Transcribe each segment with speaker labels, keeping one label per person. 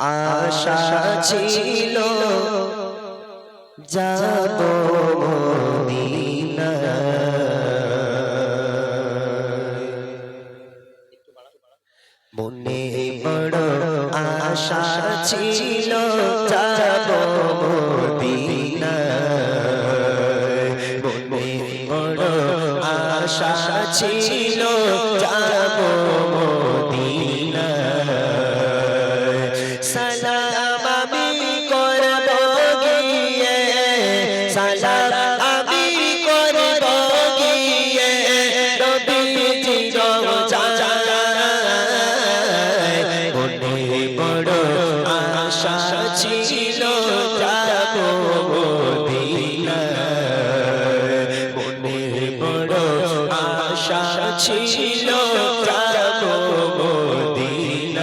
Speaker 1: আশা ছিল যাব মদিনায়, মনে বড় আশা ছিল যাব মদিনায়, মনে বড় আশা ছিল যাব মদিনায়। সালাম আমি করব গিয়ে, সালাম আমি করব গিয়ে নবীজির রওজায়, মনে বড় আশা ছিল যাব মদিনায়, মনে বড় আশা ছিল যাব মদিনায়।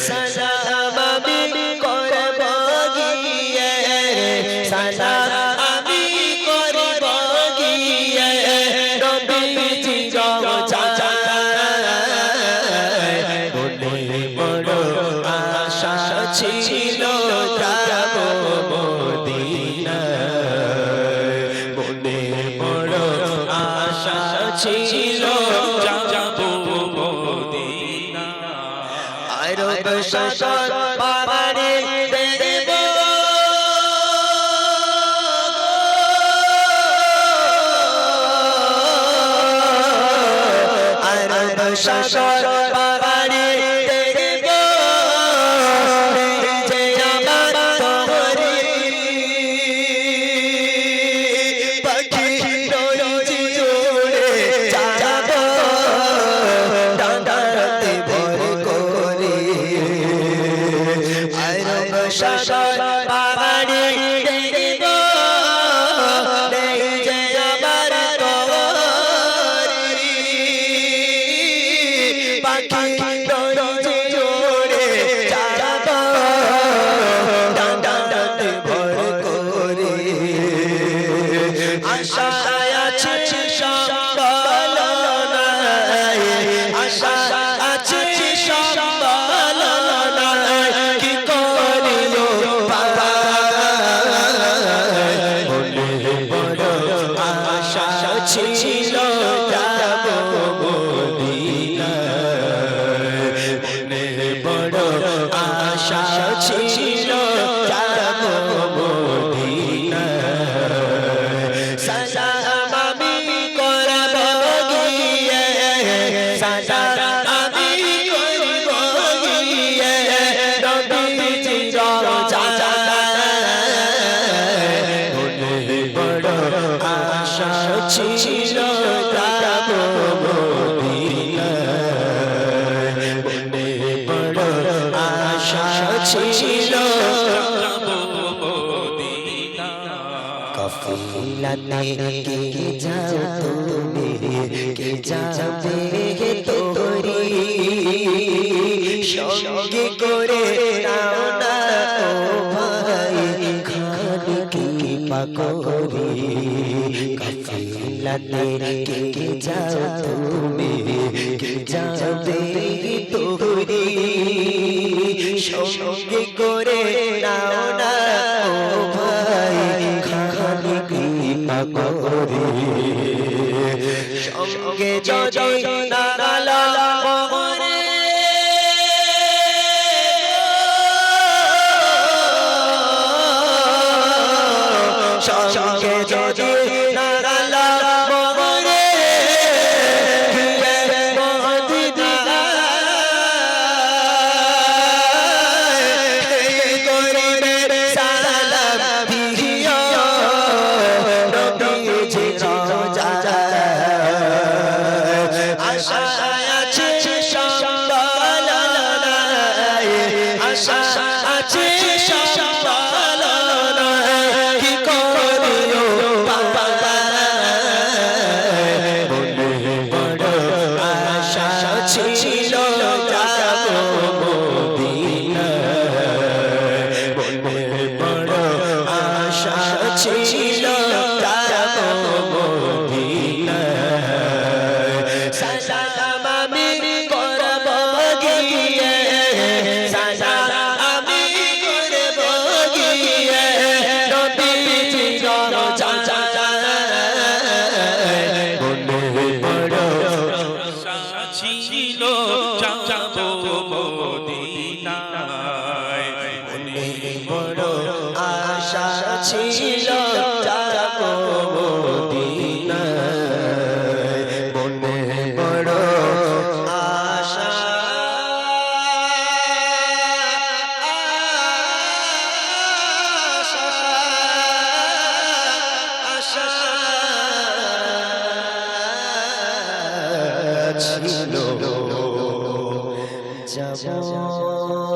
Speaker 1: সালাম আমি করব গিয়ে, সালাম আমি করব গিয়ে নবীজির রওজায়, মনে বড় আশা ছিল যাব মদিনায়, মনে বড় আশা ছিল যাব মদিনায়। আরব সাগর পাড়ে দেখব আরব সাগর পাড়ে দেখব যে আমার তোরে পাখি রয়েছে জোড়ে যাব ডান্ডাতে ভর করে। আরব সাগর পাড়ে দেখব যে আমার তোরে পাখি রয়েছে জোড়ে যাব ডান্ডাতে ভর করে। আশা আছে সম্বল নাই, আশা আছে সম্বল নাই, কি করিও পায়, মনে বড় আশা ছিল যাব মদিনায়, মনে বড় আশা ছিল যাব মদিনায়। সালাম আমি করব গিয়ে, সালাম আমি করব গিয়ে নবীজির রওজায়, মনে বড় আশা ছিল যাব মদিনায়, মনে বড় আশা ছিল যাব মদিনায়। কাফিলাতে কে যাও তুমি, কে যাবে তোরি, সঙ্গে করে নাও না ও ভাই খানিকি পাকরি। কাফিলাতে কে যাও তুমি, কে যাবে তোরি, সঙ্গে করে নাও না ও ভাই খানিকি পাকরি। সঙ্গে যদি নাগালা মরে সঙ্গে যদি নাগালা মরে
Speaker 2: ছিল যাব মদিনায় মনে
Speaker 1: বড় আশা ছিল যাব মদিনায় মনে বড় আশা ছিল যাব